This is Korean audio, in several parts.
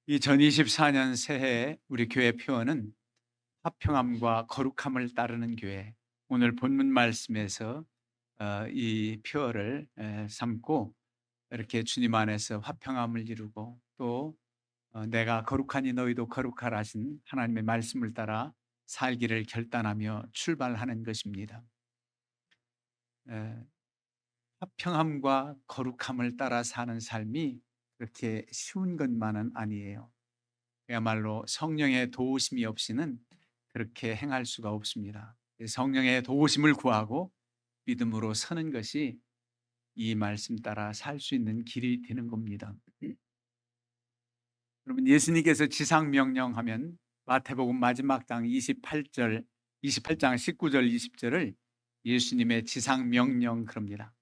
2024년 새해 우리 교회 표어는 화평함과 거룩함을 따르는 교회. 오늘 본문 말씀에서 이 표어를 삼고 이렇게 주님 안에서 화평함을 이루고 또 내가 거룩하니 너희도 거룩하라 하신 하나님의 말씀을 따라 살기를 결단하며 출발하는 것입니다. 에, 화평함과 거룩함을 따라 사는 삶이 그렇게 쉬운 것만은 아니에요. 그야말로 성령의 도우심이 없이는 그렇게 행할 수가 없습니다. 성령의 도우심을 구하고 믿음으로 서는 것이 이 말씀 따라 살 수 있는 길이 되는 겁니다. 여러분, 예수님께서 지상 명령하면 마태복음 마지막 장 28장 19절 20절을 예수님의 지상 명령 그럽니다.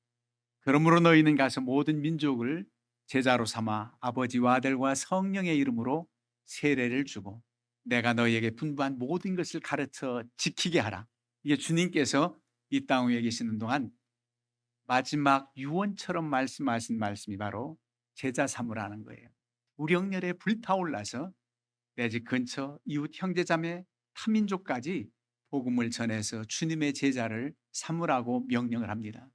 그러므로 너희는 가서 모든 민족을 제자로 삼아 아버지와 아들과 성령의 이름으로 세례를 주고 내가 너희에게 분부한 모든 것을 가르쳐 지키게 하라. 이게 주님께서 이 땅 위에 계시는 동안 마지막 유언처럼 말씀하신 말씀이 바로 제자 삼으라는 거예요. 우령열에 불타올라서 내 집 근처 이웃 형제자매 타민족까지 복음을 전해서 주님의 제자를 삼으라고 명령을 합니다.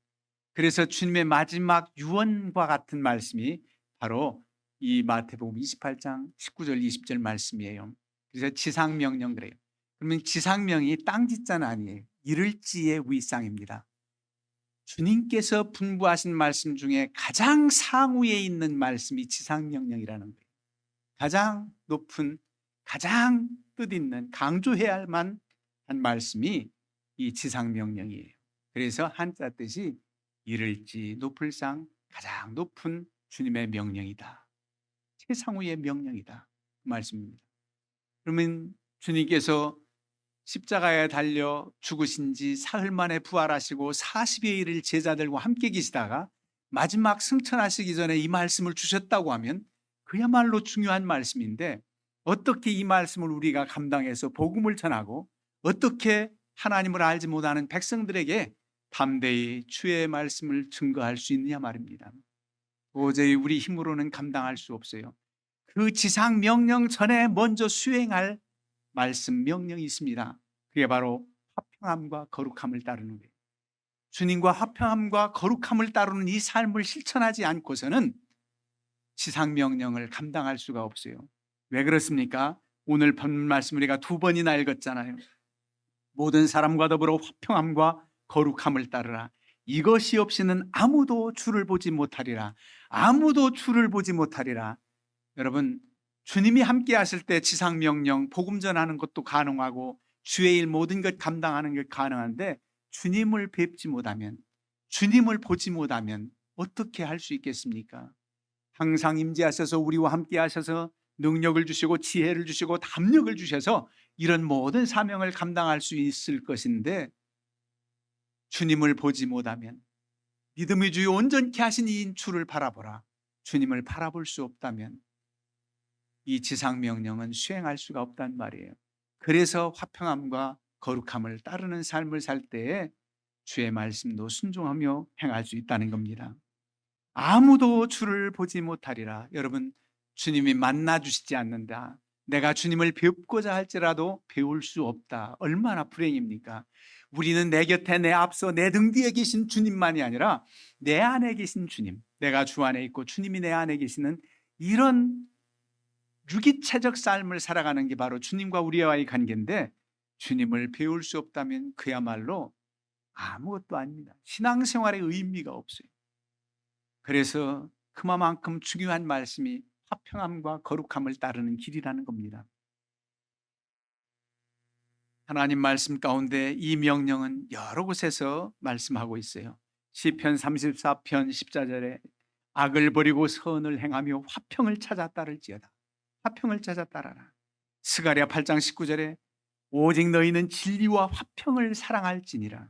그래서 주님의 마지막 유언과 같은 말씀이 바로 이 마태복음 28장 19절 20절 말씀이에요. 그래서 지상명령 그래요. 그러면 지상명이 땅짓자는 아니에요. 이를지의 위상입니다. 주님께서 분부하신 말씀 중에 가장 상위에 있는 말씀이 지상명령이라는 거예요. 가장 높은, 가장 뜻있는, 강조해야 할 만한 말씀이 이 지상명령이에요. 그래서 한자 뜻이 이를지 높을 상, 가장 높은 주님의 명령이다. 최상위의 명령이다. 그 말씀입니다. 그러면 주님께서 십자가에 달려 죽으신 지 사흘 만에 부활하시고 40여 일을 제자들과 함께 계시다가 마지막 승천하시기 전에 이 말씀을 주셨다고 하면 그야말로 중요한 말씀인데 어떻게 이 말씀을 우리가 감당해서 복음을 전하고 어떻게 하나님을 알지 못하는 백성들에게 담대히 주의 말씀을 증거할 수 있느냐 말입니다. 도저히 우리 힘으로는 감당할 수 없어요. 그 지상 명령 전에 먼저 수행할 말씀 명령이 있습니다. 그게 바로 화평함과 거룩함을 따르는 거예요. 주님과 화평함과 거룩함을 따르는 이 삶을 실천하지 않고서는 지상 명령을 감당할 수가 없어요. 왜 그렇습니까? 오늘 본문 말씀 우리가 두 번이나 읽었잖아요. 모든 사람과 더불어 화평함과 거룩함을 따르라. 이것이 없이는 아무도 주를 보지 못하리라. 아무도 주를 보지 못하리라. 여러분, 주님이 함께 하실 때 지상 명령, 복음 전하는 것도 가능하고 주의 일 모든 것 감당하는 게 가능한데 주님을 뵙지 못하면, 주님을 보지 못하면 어떻게 할 수 있겠습니까? 항상 임재하셔서 우리와 함께 하셔서 능력을 주시고 지혜를 주시고 담력을 주셔서 이런 모든 사명을 감당할 수 있을 것인데 주님을 보지 못하면, 믿음의 주요 온전케 하신 이 주를 바라보라. 주님을 바라볼 수 없다면 이 지상 명령은 수행할 수가 없단 말이에요. 그래서 화평함과 거룩함을 따르는 삶을 살 때에 주의 말씀도 순종하며 행할 수 있다는 겁니다. 아무도 주를 보지 못하리라. 여러분, 주님이 만나 주시지 않는다. 내가 주님을 뵙고자 할지라도 배울 수 없다. 얼마나 불행입니까? 우리는 내 곁에, 내 앞서, 내 등 뒤에 계신 주님만이 아니라 내 안에 계신 주님, 내가 주 안에 있고 주님이 내 안에 계시는 이런 유기체적 삶을 살아가는 게 바로 주님과 우리와의 관계인데 주님을 배울 수 없다면 그야말로 아무것도 아닙니다. 신앙생활의 의미가 없어요. 그래서 그만큼 중요한 말씀이 화평함과 거룩함을 따르는 길이라는 겁니다. 하나님 말씀 가운데 이 명령은 여러 곳에서 말씀하고 있어요. 시편 34편 14절에 악을 버리고 선을 행하며 화평을 찾아 따를지어다. 화평을 찾아 따라라. 스가랴 8장 19절에 오직 너희는 진리와 화평을 사랑할지니라.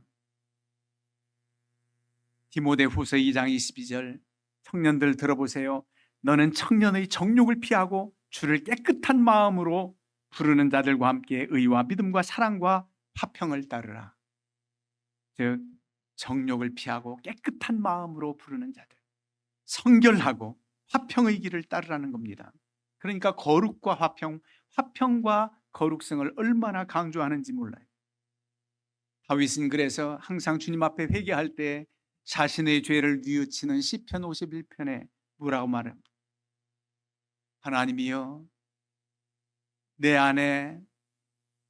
디모데후서 2장 22절 청년들 들어보세요. 너는 청년의 정욕을 피하고 주를 깨끗한 마음으로 부르는 자들과 함께 의와 믿음과 사랑과 화평을 따르라. 즉 정욕을 피하고 깨끗한 마음으로 부르는 자들, 성결하고 화평의 길을 따르라는 겁니다. 그러니까 거룩과 화평, 화평과 거룩성을 얼마나 강조하는지 몰라요. 다윗은 그래서 항상 주님 앞에 회개할 때 자신의 죄를 뉘우치는 시편 51편에 뭐라고 말합니다. 하나님이여, 내 안에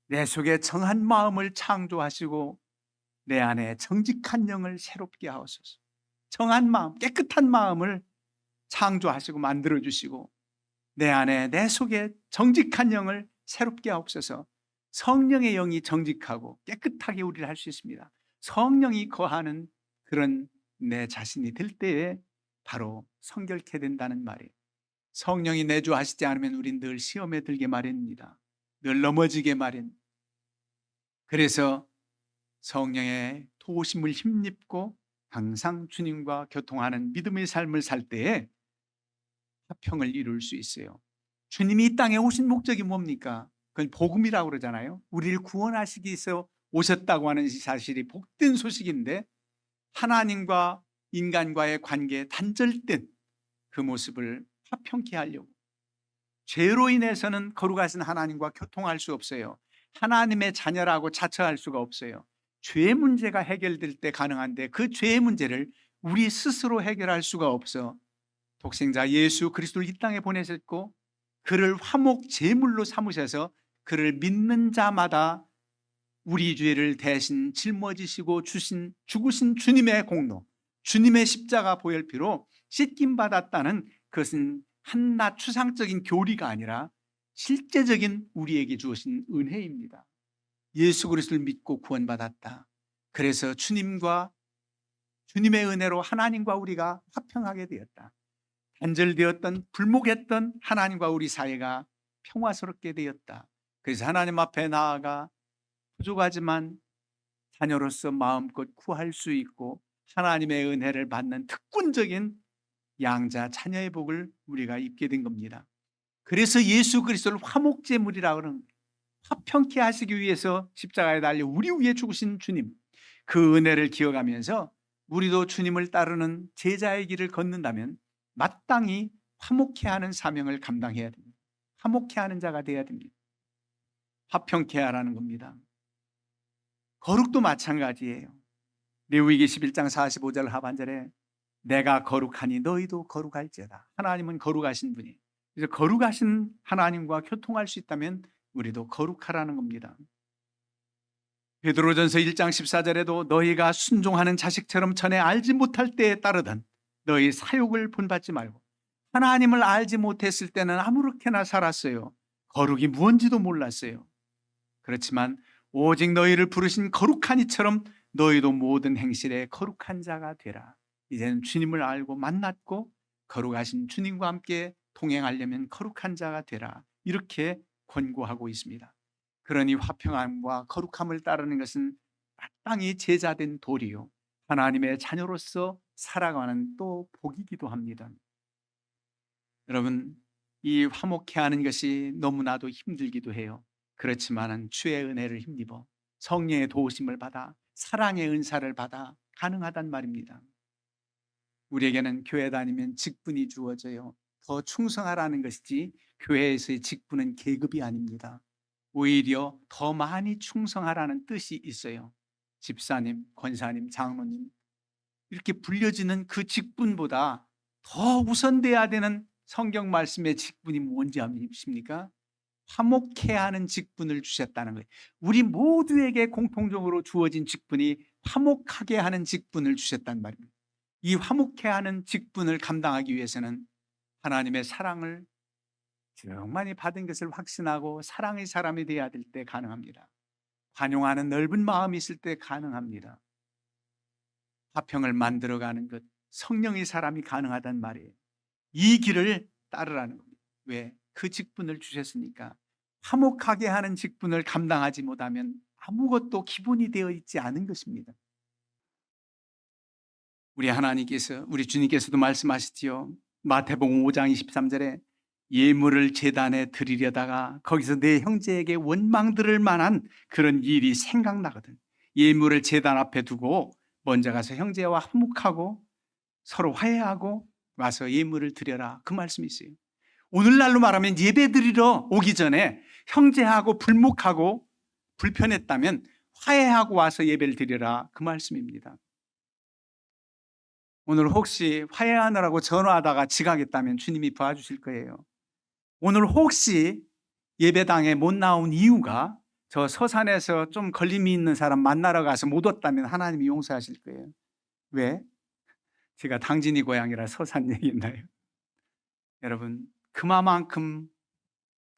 내 속에 정한 마음을 창조하시고 내 안에 정직한 영을 새롭게 하옵소서. 정한 마음, 깨끗한 마음을 창조하시고 만들어주시고 내 안에 내 속에 정직한 영을 새롭게 하옵소서. 성령의 영이 정직하고 깨끗하게 우리를 할 수 있습니다. 성령이 거하는 그런 내 자신이 될 때에 바로 성결케 된다는 말이에요. 성령이 내주하시지 않으면 우린 늘 시험에 들게 마련입니다. 늘 넘어지게 마련. 그래서 성령의 도우심을 힘입고 항상 주님과 교통하는 믿음의 삶을 살 때에 화평을 이룰 수 있어요. 주님이 이 땅에 오신 목적이 뭡니까? 그건 복음이라고 그러잖아요. 우리를 구원하시기 위해서 오셨다고 하는 사실이 복된 소식인데 하나님과 인간과의 관계에 단절된 그 모습을 화평케 하려고, 죄로 인해서는 거룩하신 하나님과 교통할 수 없어요. 하나님의 자녀라고 자처할 수가 없어요. 죄 문제가 해결될 때 가능한데 그 죄의 문제를 우리 스스로 해결할 수가 없어 독생자 예수 그리스도를 이 땅에 보내셨고 그를 화목 제물로 삼으셔서 그를 믿는 자마다 우리 죄를 대신 짊어지시고 죽으신 주님의 공로, 주님의 십자가 보혈피로 씻김 받았다는, 그것은 한낱 추상적인 교리가 아니라 실제적인 우리에게 주어진 은혜입니다. 예수 그리스도를 믿고 구원받았다. 그래서 주님과 주님의 은혜로 하나님과 우리가 화평하게 되었다. 단절되었던 불목했던 하나님과 우리 사이가 평화스럽게 되었다. 그래서 하나님 앞에 나아가 부족하지만 자녀로서 마음껏 구할 수 있고 하나님의 은혜를 받는 특권적인 양자 자녀의 복을 우리가 입게 된 겁니다. 그래서 예수 그리스도를 화목제물이라고 하는, 화평케 하시기 위해서 십자가에 달려 우리 위해 죽으신 주님, 그 은혜를 기억하면서 우리도 주님을 따르는 제자의 길을 걷는다면 마땅히 화목케 하는 사명을 감당해야 됩니다. 화목케 하는 자가 되어야 됩니다. 화평케 하라는 겁니다. 거룩도 마찬가지예요. 레위기 11장 45절 하반절에 내가 거룩하니 너희도 거룩할지어다. 하나님은 거룩하신 분이에요. 그래서 거룩하신 하나님과 교통할 수 있다면 우리도 거룩하라는 겁니다. 베드로전서 1장 14절에도 너희가 순종하는 자식처럼 전에 알지 못할 때에 따르던 너희 사욕을 본받지 말고, 하나님을 알지 못했을 때는 아무렇게나 살았어요. 거룩이 무언지도 몰랐어요. 그렇지만 오직 너희를 부르신 거룩한 이처럼 너희도 모든 행실에 거룩한 자가 되라. 이제는 주님을 알고 만났고 거룩하신 주님과 함께 동행하려면 거룩한 자가 되라. 이렇게 권고하고 있습니다. 그러니 화평함과 거룩함을 따르는 것은 마땅히 제자된 도리요, 하나님의 자녀로서 살아가는 또 복이기도 합니다. 여러분, 이 화목해 하는 것이 너무나도 힘들기도 해요. 그렇지만 주의 은혜를 힘입어 성령의 도우심을 받아 사랑의 은사를 받아 가능하단 말입니다. 우리에게는 교회 다니면 직분이 주어져요. 더 충성하라는 것이지 교회에서의 직분은 계급이 아닙니다. 오히려 더 많이 충성하라는 뜻이 있어요. 집사님, 권사님, 장로님 이렇게 불려지는 그 직분보다 더 우선돼야 되는 성경 말씀의 직분이 뭔지 아십니까? 화목해 하는 직분을 주셨다는 거예요. 우리 모두에게 공통적으로 주어진 직분이 화목하게 하는 직분을 주셨단 말입니다. 이 화목해 하는 직분을 감당하기 위해서는 하나님의 사랑을 충만히 받은 것을 확신하고 사랑의 사람이 되어야 될 때 가능합니다. 관용하는 넓은 마음이 있을 때 가능합니다. 화평을 만들어가는 것, 성령의 사람이 가능하단 말이에요. 이 길을 따르라는 겁니다. 왜? 그 직분을 주셨으니까. 화목하게 하는 직분을 감당하지 못하면 아무것도 기본이 되어 있지 않은 것입니다. 우리 하나님께서, 우리 주님께서도 말씀하시지요. 마태복음 5장 23절에 예물을 제단에 드리려다가 거기서 내 형제에게 원망 들을 만한 그런 일이 생각나거든. 예물을 제단 앞에 두고 먼저 가서 형제와 화목하고 서로 화해하고 와서 예물을 드려라, 그 말씀이 있어요. 오늘날로 말하면 예배드리러 오기 전에 형제하고 불목하고 불편했다면 화해하고 와서 예배를 드리라, 그 말씀입니다. 오늘 혹시 화해하느라고 전화하다가 지각했다면 주님이 도와주실 거예요. 오늘 혹시 예배당에 못 나온 이유가 저 서산에서 좀 걸림이 있는 사람 만나러 가서 못 왔다면 하나님이 용서하실 거예요. 왜? 제가 당진이 고향이라 서산 얘기했나요? 여러분, 그만큼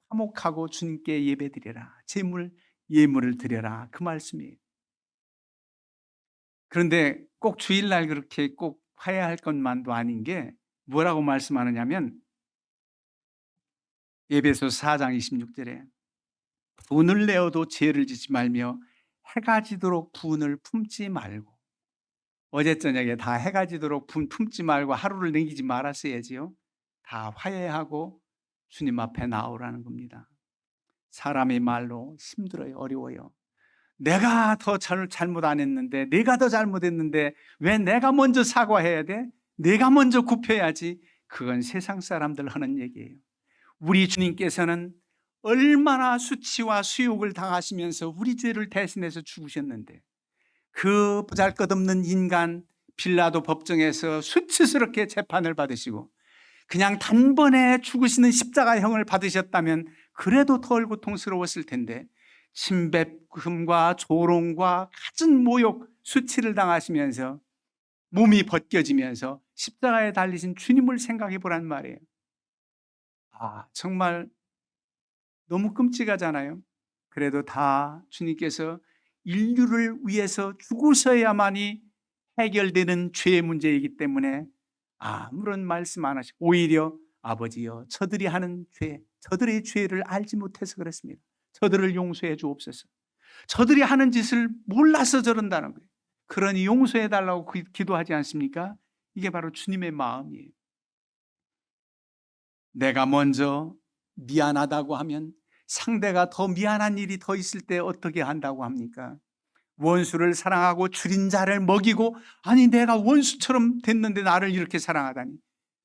화목하고 주님께 예배드려라, 예물을 드려라, 그 말씀이에요. 그런데 꼭 주일날 그렇게 꼭 화해할 것만도 아닌 게 뭐라고 말씀하느냐면 에베소 4장 26절에 분을 내어도 죄를 짓지 말며 해가 지도록 분을 품지 말고, 어제 저녁에 다 해가 지도록 분 품지 말고 하루를 넘기지 말았어야지요. 다 화해하고 주님 앞에 나오라는 겁니다. 사람의 말로 힘들어요, 어려워요. 내가 더 잘못 안 했는데, 내가 더 잘못했는데 왜 내가 먼저 사과해야 돼? 내가 먼저 굽혀야지. 그건 세상 사람들 하는 얘기예요. 우리 주님께서는 얼마나 수치와 수욕을 당하시면서 우리 죄를 대신해서 죽으셨는데, 그 보잘것없는 인간 빌라도 법정에서 수치스럽게 재판을 받으시고 그냥 단번에 죽으시는 십자가형을 받으셨다면 그래도 덜 고통스러웠을 텐데, 침뱉음과 조롱과 갖은 모욕, 수치를 당하시면서 몸이 벗겨지면서 십자가에 달리신 주님을 생각해 보란 말이에요. 정말 너무 끔찍하잖아요. 그래도 다 주님께서 인류를 위해서 죽으셔야만이 해결되는 죄의 문제이기 때문에 아무런 말씀 안 하시고, 오히려 아버지여 저들이 하는 죄, 저들의 죄를 알지 못해서 그렇습니다. 저들을 용서해 주옵소서. 저들이 하는 짓을 몰라서 저런다는 거예요. 그러니 용서해 달라고 기도하지 않습니까? 이게 바로 주님의 마음이에요. 내가 먼저 미안하다고 하면 상대가 더 미안한 일이 더 있을 때 어떻게 한다고 합니까? 원수를 사랑하고 줄인 자를 먹이고, 아니 내가 원수처럼 됐는데 나를 이렇게 사랑하다니.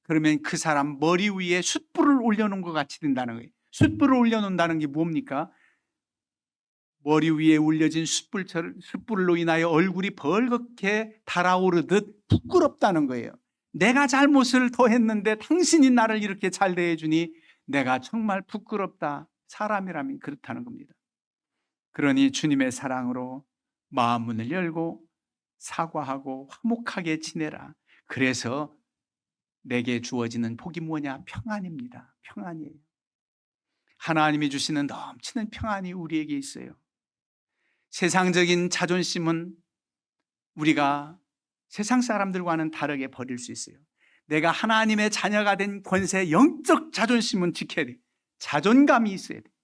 그러면 그 사람 머리 위에 숯불을 올려놓은 것 같이 된다는 거예요. 숯불을 올려놓는다는 게 뭡니까? 머리 위에 올려진 숯불로 인하여 얼굴이 벌겋게 달아오르듯 부끄럽다는 거예요. 내가 잘못을 더 했는데 당신이 나를 이렇게 잘 대해주니 내가 정말 부끄럽다. 사람이라면 그렇다는 겁니다. 그러니 주님의 사랑으로 마음 문을 열고 사과하고 화목하게 지내라. 그래서 내게 주어지는 복이 뭐냐? 평안입니다. 평안이에요. 하나님이 주시는 넘치는 평안이 우리에게 있어요. 세상적인 자존심은 우리가 세상 사람들과는 다르게 버릴 수 있어요. 내가 하나님의 자녀가 된 권세, 영적 자존심은 지켜야 돼요. 자존감이 있어야 돼요.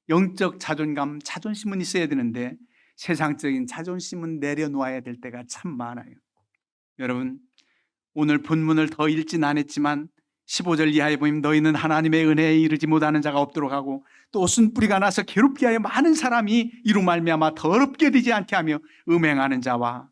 영적 자존감, 자존심은 있어야 되는데 세상적인 자존심은 내려놓아야 될 때가 참 많아요. 여러분, 오늘 본문을 더 읽진 않았지만 15절 이하에 보면 너희는 하나님의 은혜에 이르지 못하는 자가 없도록 하고 또 쓴뿌리가 나서 괴롭게 하여 많은 사람이 이로 말미암아 더럽게 되지 않게 하며 음행하는 자와,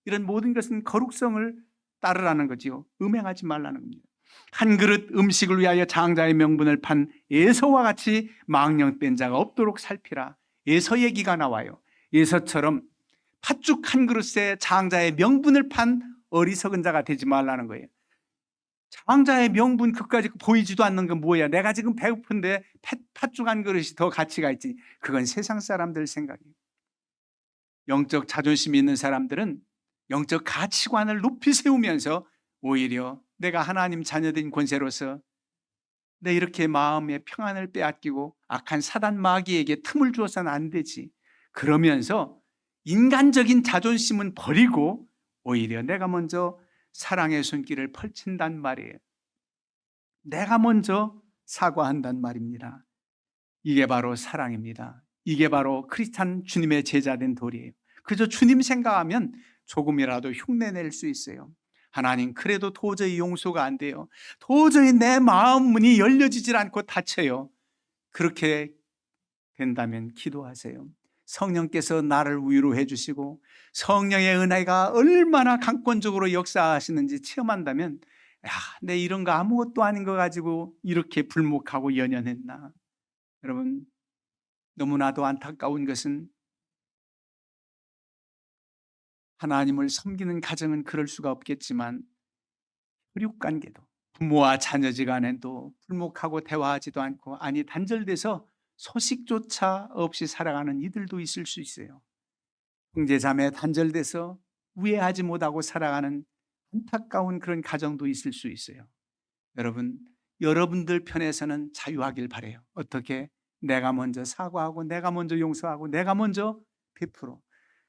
이런 모든 것은 거룩성을 따르라는 거지요. 음행하지 말라는 겁니다. 한 그릇 음식을 위하여 장자의 명분을 판 에서와 같이 망령 뺀 자가 없도록 살피라. 에서 얘기가 나와요. 에서처럼 팥죽 한 그릇에 장자의 명분을 판 어리석은 자가 되지 말라는 거예요. 장자의 명분 그까지 보이지도 않는 건 뭐야? 내가 지금 배고픈데 팥죽 한 그릇이 더 가치가 있지. 그건 세상 사람들 생각이에요. 영적 자존심이 있는 사람들은 영적 가치관을 높이 세우면서 오히려 내가 하나님 자녀된 권세로서 내 이렇게 마음의 평안을 빼앗기고 악한 사단 마귀에게 틈을 주어서는 안 되지. 그러면서 인간적인 자존심은 버리고 오히려 내가 먼저 사랑의 손길을 펼친단 말이에요. 내가 먼저 사과한단 말입니다. 이게 바로 사랑입니다. 이게 바로 크리스찬 주님의 제자된 도리예요. 그저 주님 생각하면 조금이라도 흉내낼 수 있어요. 하나님, 그래도 도저히 용서가 안 돼요. 도저히 내 마음 문이 열려지질 않고 닫혀요. 그렇게 된다면 기도하세요. 성령께서 나를 위로해 주시고 성령의 은혜가 얼마나 강권적으로 역사하시는지 체험한다면 야, 내 이런 거 아무것도 아닌 거 가지고 이렇게 불목하고 연연했나. 여러분, 너무나도 안타까운 것은 하나님을 섬기는 가정은 그럴 수가 없겠지만 혈육관계도 부모와 자녀지간에도 불목하고 대화하지도 않고, 아니 단절돼서 소식조차 없이 살아가는 이들도 있을 수 있어요. 형제자매 단절돼서 우애하지 못하고 살아가는 안타까운 그런 가정도 있을 수 있어요. 여러분, 여러분들 편에서는 자유하길 바라요. 어떻게? 내가 먼저 사과하고 내가 먼저 용서하고 내가 먼저 베풀어.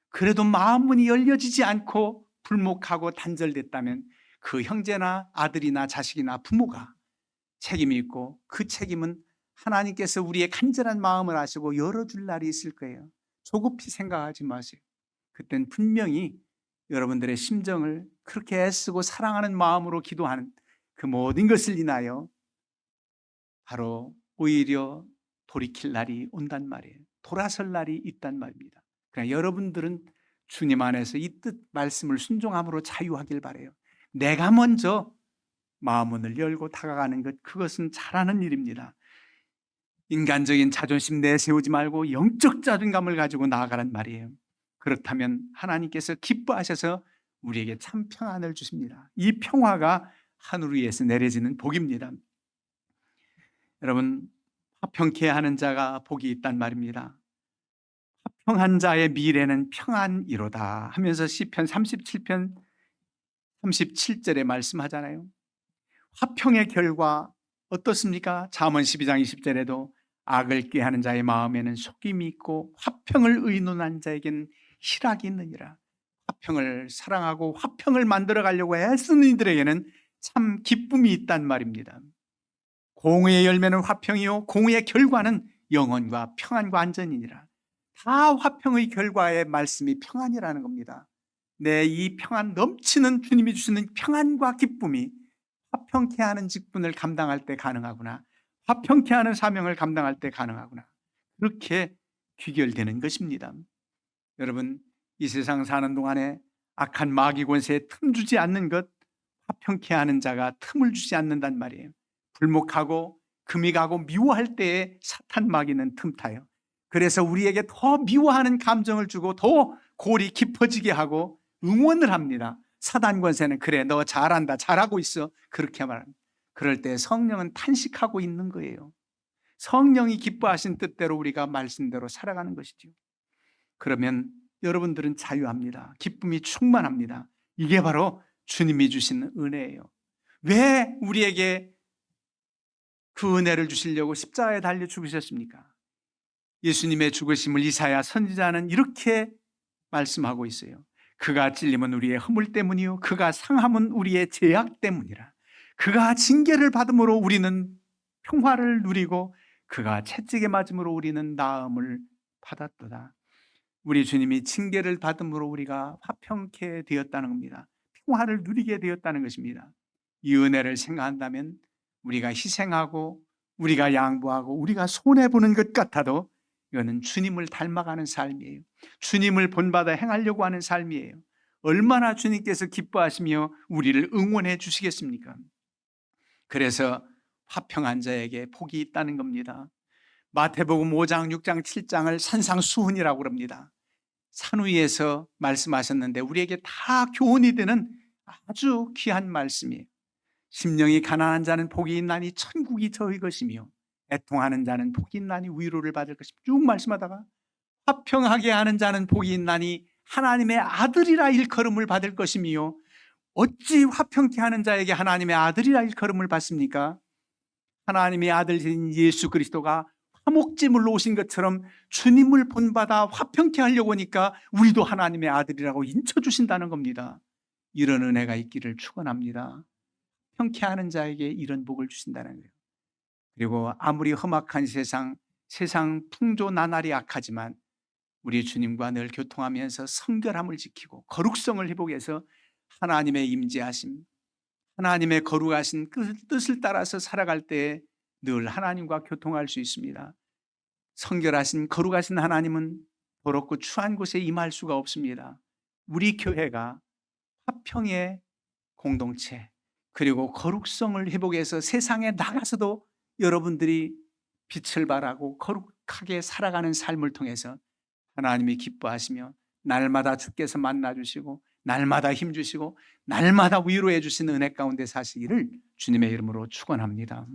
그래도 마음 문이 열려지지 않고 불목하고 단절됐다면 그 형제나 아들이나 자식이나 부모가 책임이 있고, 그 책임은 하나님께서 우리의 간절한 마음을 아시고 열어줄 날이 있을 거예요. 조급히 생각하지 마세요. 그땐 분명히 여러분들의 심정을 그렇게 애쓰고 사랑하는 마음으로 기도하는 그 모든 것을 인하여 바로 오히려 돌이킬 날이 온단 말이에요. 돌아설 날이 있단 말입니다. 그러니까 여러분들은 주님 안에서 이 뜻 말씀을 순종함으로 자유하길 바라요. 내가 먼저 마음문을 열고 다가가는 것, 그것은 잘하는 일입니다. 인간적인 자존심 내세우지 말고 영적 자존감을 가지고 나아가란 말이에요. 그렇다면 하나님께서 기뻐하셔서 우리에게 참 평안을 주십니다. 이 평화가 하늘 위에서 내려지는 복입니다. 여러분, 화평케 하는 자가 복이 있단 말입니다. 화평한 자의 미래는 평안이로다 하면서 시편 37편 37절에 말씀하잖아요. 화평의 결과 어떻습니까? 잠언 12장 20절에도 악을 꾀하는 자의 마음에는 속임이 있고 화평을 의논한 자에게는 희락이 있느니라. 화평을 사랑하고 화평을 만들어 가려고 애쓰는 이들에게는 참 기쁨이 있단 말입니다. 공의의 열매는 화평이요 공의의 결과는 영원과 평안과 안전이니라. 다 화평의 결과의 말씀이 평안이라는 겁니다. 내 이 평안 넘치는 주님이 주시는 평안과 기쁨이 화평케 하는 직분을 감당할 때 가능하구나, 화평케 하는 사명을 감당할 때 가능하구나, 그렇게 귀결되는 것입니다. 여러분, 이 세상 사는 동안에 악한 마귀 권세에 틈 주지 않는 것, 화평케 하는 자가 틈을 주지 않는단 말이에요. 불목하고 금이 가고 미워할 때에 사탄 마귀는 틈타요. 그래서 우리에게 더 미워하는 감정을 주고 더 골이 깊어지게 하고 응원을 합니다. 사단 권세는 그래, 너 잘한다, 잘하고 있어, 그렇게 말합니다. 그럴 때 성령은 탄식하고 있는 거예요. 성령이 기뻐하신 뜻대로 우리가 말씀대로 살아가는 것이죠. 그러면 여러분들은 자유합니다. 기쁨이 충만합니다. 이게 바로 주님이 주신 은혜예요. 왜 우리에게 그 은혜를 주시려고 십자가에 달려 죽으셨습니까? 예수님의 죽으심을 이사야 선지자는 이렇게 말씀하고 있어요. 그가 찔림은 우리의 허물 때문이요 그가 상함은 우리의 죄악 때문이라. 그가 징계를 받음으로 우리는 평화를 누리고 그가 채찍에 맞음으로 우리는 나음을 받았도다. 우리 주님이 징계를 받음으로 우리가 화평케 되었다는 겁니다. 평화를 누리게 되었다는 것입니다. 이 은혜를 생각한다면 우리가 희생하고 우리가 양보하고 우리가 손해보는 것 같아도 이거는 주님을 닮아가는 삶이에요. 주님을 본받아 행하려고 하는 삶이에요. 얼마나 주님께서 기뻐하시며 우리를 응원해 주시겠습니까? 그래서 화평한 자에게 복이 있다는 겁니다. 마태복음 5장, 6장, 7장을 산상수훈이라고 그럽니다. 산 위에서 말씀하셨는데 우리에게 다 교훈이 되는 아주 귀한 말씀이에요. 심령이 가난한 자는 복이 있나니 천국이 저희 것이며 애통하는 자는 복이 있나니 위로를 받을 것이며, 쭉 말씀하다가 화평하게 하는 자는 복이 있나니 하나님의 아들이라 일컬음을 받을 것이며, 어찌 화평케 하는 자에게 하나님의 아들이라 일컬음을 받습니까? 하나님의 아들인 예수 그리스도가 화목제물로 오신 것처럼 주님을 본받아 화평케 하려고 하니까 우리도 하나님의 아들이라고 인쳐주신다는 겁니다. 이런 은혜가 있기를 축원합니다. 화평케 하는 자에게 이런 복을 주신다는 거예요. 그리고 아무리 험악한 세상 풍조나날이 악하지만 우리 주님과 늘 교통하면서 성결함을 지키고 거룩성을 회복해서 하나님의 임재하심, 하나님의 거룩하신 뜻을 따라서 살아갈 때에 늘 하나님과 교통할 수 있습니다. 성결하신 거룩하신 하나님은 더럽고 추한 곳에 임할 수가 없습니다. 우리 교회가 화평의 공동체, 그리고 거룩성을 회복해서 세상에 나가서도 여러분들이 빛을 발하고 거룩하게 살아가는 삶을 통해서 하나님이 기뻐하시며 날마다 주께서 만나 주시고 날마다 힘 주시고 날마다 위로해 주시는 은혜 가운데 사시기를 주님의 이름으로 축원합니다.